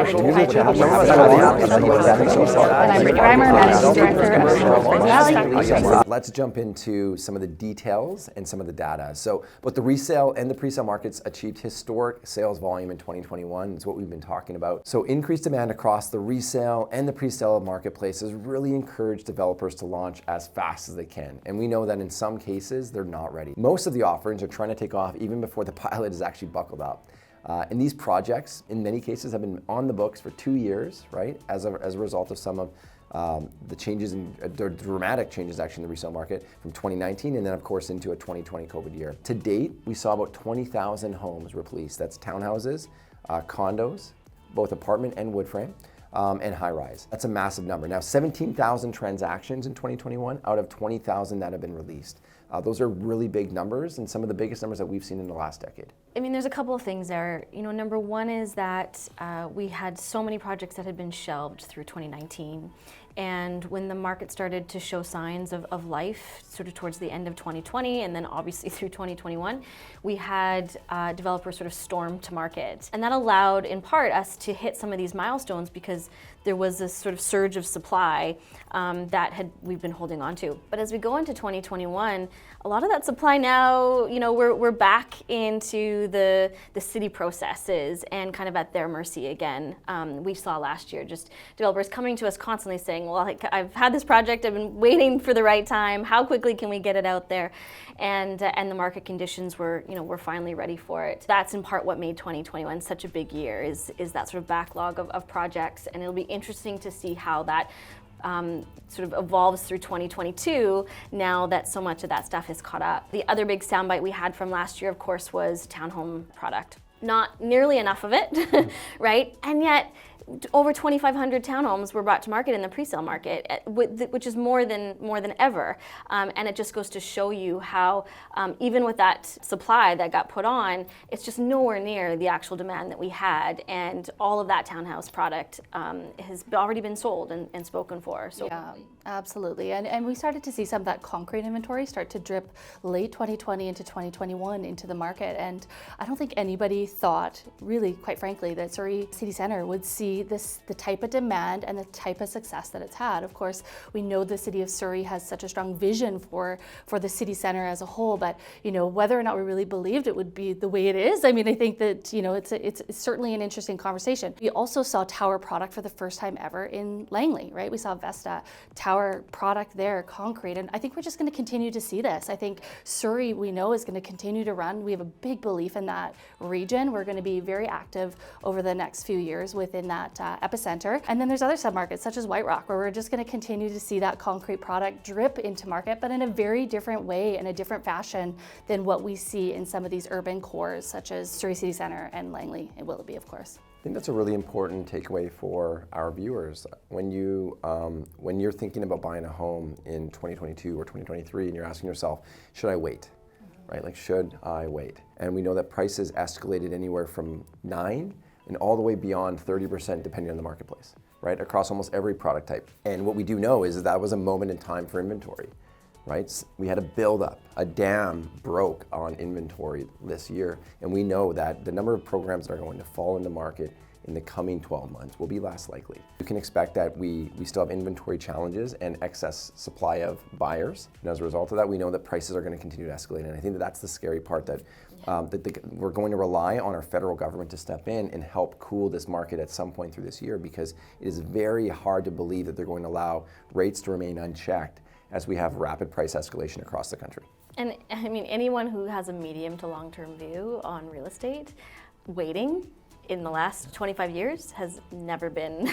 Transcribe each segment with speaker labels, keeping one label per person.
Speaker 1: And I'm Brittany Reimer, Managing Director of Fraser Valley.
Speaker 2: Let's jump into some of the details and some of the data. So both the resale and the pre-sale markets achieved historic sales volume in 2021. It's what we've been talking about. So increased demand across the resale and the pre-sale marketplaces really encourage developers to launch as fast as they can. And we know that in some cases, they're not ready. Most of the offerings are trying to take off even before the pilot is actually buckled up. And these projects, in many cases, have been on the books for 2 years, right? As a result of some of the changes, the dramatic changes actually in the resale market from 2019 and then of course into a 2020 COVID year. To date, we saw about 20,000 homes released. That's townhouses, condos, both apartment and wood frame, and high rise. That's a massive number. Now 17,000 transactions in 2021 out of 20,000 that have been released. Those are really big numbers and some of the biggest numbers that we've seen in the last decade.
Speaker 3: I mean, there's a couple of things there. You know, number one is that we had so many projects that had been shelved through 2019. And when the market started to show signs of life, sort of towards the end of 2020 and then obviously through 2021, we had developers sort of storm to market. And that allowed, in part, us to hit some of these milestones because there was this sort of surge of supply that we've been holding on to. But as we go into 2021, a lot of that supply now, you know, we're back into the city processes and kind of at their mercy again. We saw last year just developers coming to us constantly saying, well, I've had this project, I've been waiting for the right time, how quickly can we get it out there? And the market conditions were finally ready for it. That's in part what made 2021 such a big year, is that sort of backlog of projects, and it'll be interesting to see how that sort of evolves through 2022 now that so much of that stuff is caught up. The other big soundbite we had from last year, of course, was townhome product. Not nearly enough of it, right? And yet, over 2,500 townhomes were brought to market in the pre-sale market, which is more than ever. And it just goes to show you how, even with that supply that got put on, it's just nowhere near the actual demand that we had. And all of that townhouse product has already been sold and spoken for. So.
Speaker 1: Yeah, absolutely. And we started to see some of that concrete inventory start to drip late 2020 into 2021 into the market. And I don't think anybody thought, really, quite frankly, that Surrey City Centre would see the type of demand and the type of success that it's had. Of course, we know the city of Surrey has such a strong vision for the city centre as a whole, but you know, whether or not we really believed it would be the way it is, I mean, I think that, you know, it's certainly an interesting conversation. We also saw tower product for the first time ever in Langley, right? We saw Vesta tower product there, concrete, and I think we're just going to continue to see this. I think Surrey, we know, is going to continue to run. We have a big belief in that region. We're going to be very active over the next few years within that epicenter. And then there's other submarkets such as White Rock, where we're just going to continue to see that concrete product drip into market, but in a very different way, in a different fashion than what we see in some of these urban cores such as Surrey City Centre and Langley and Willoughby, of course.
Speaker 2: I think that's a really important takeaway for our viewers. When you're thinking about buying a home in 2022 or 2023 and you're asking yourself, should I wait? Right? Like, should I wait? And we know that prices escalated anywhere from 9 and all the way beyond 30% depending on the marketplace, right? Across almost every product type. And what we do know is that was a moment in time for inventory, right? We had a buildup, a dam broke on inventory this year. And we know that the number of programs that are going to fall into market in the coming 12 months will be less likely. You can expect that we still have inventory challenges and excess supply of buyers. And as a result of that, we know that prices are going to continue to escalate. And I think that's the scary part, that we're going to rely on our federal government to step in and help cool this market at some point through this year, because it is very hard to believe that they're going to allow rates to remain unchecked as we have rapid price escalation across the country.
Speaker 3: And I mean, anyone who has a medium to long-term view on real estate, waiting in the last 25 years has never been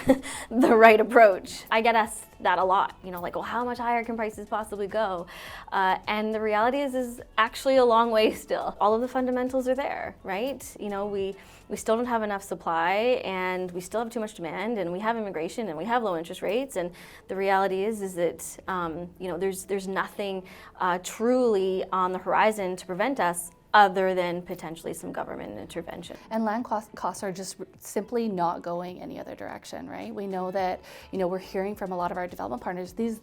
Speaker 3: the right approach. I get asked that a lot, you know, like, well, how much higher can prices possibly go? And the reality is actually a long way still. All of the fundamentals are there, right? You know, we still don't have enough supply, and we still have too much demand, and we have immigration, and we have low interest rates, and the reality is that you know, there's nothing truly on the horizon to prevent us other than potentially some government intervention.
Speaker 1: And land costs are just simply not going any other direction, right? We know that, we're hearing from a lot of our development partners, this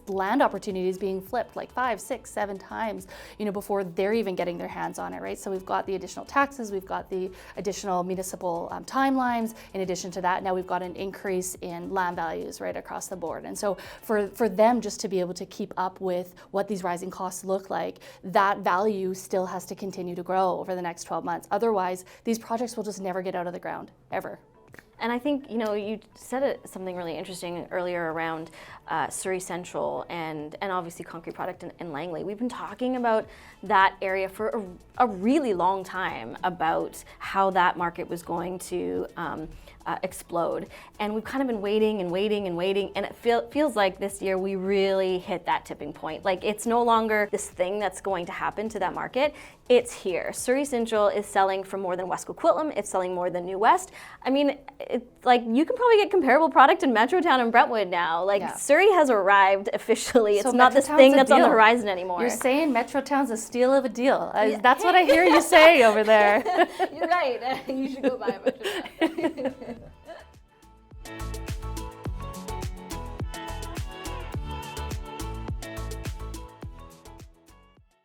Speaker 1: land opportunity is being flipped like 5, 6, 7 times, before they're even getting their hands on it, right? So we've got the additional taxes, we've got the additional municipal timelines. In addition to that, now we've got an increase in land values right across the board. And so for them just to be able to keep up with what these rising costs look like, that value still has to continue to grow over the next 12 months. Otherwise, these projects will just never get out of the ground, ever.
Speaker 3: And I think, you said something really interesting earlier around Surrey Central and obviously concrete product in Langley. We've been talking about that area for a really long time, about how that market was going to explode. And we've kind of been waiting and waiting and waiting, and it feels like this year we really hit that tipping point. Like, it's no longer this thing that's going to happen to that market. It's here. Surrey Central is selling for more than West Coquitlam. It's selling more than New West. I mean, you can probably get comparable product in Metrotown and Brentwood now. Surrey has arrived officially. It's not this thing that's on the horizon anymore.
Speaker 1: You're saying Metrotown's a steal of a deal. That's what I hear you say over there.
Speaker 3: You're right. You should go buy a Metrotown.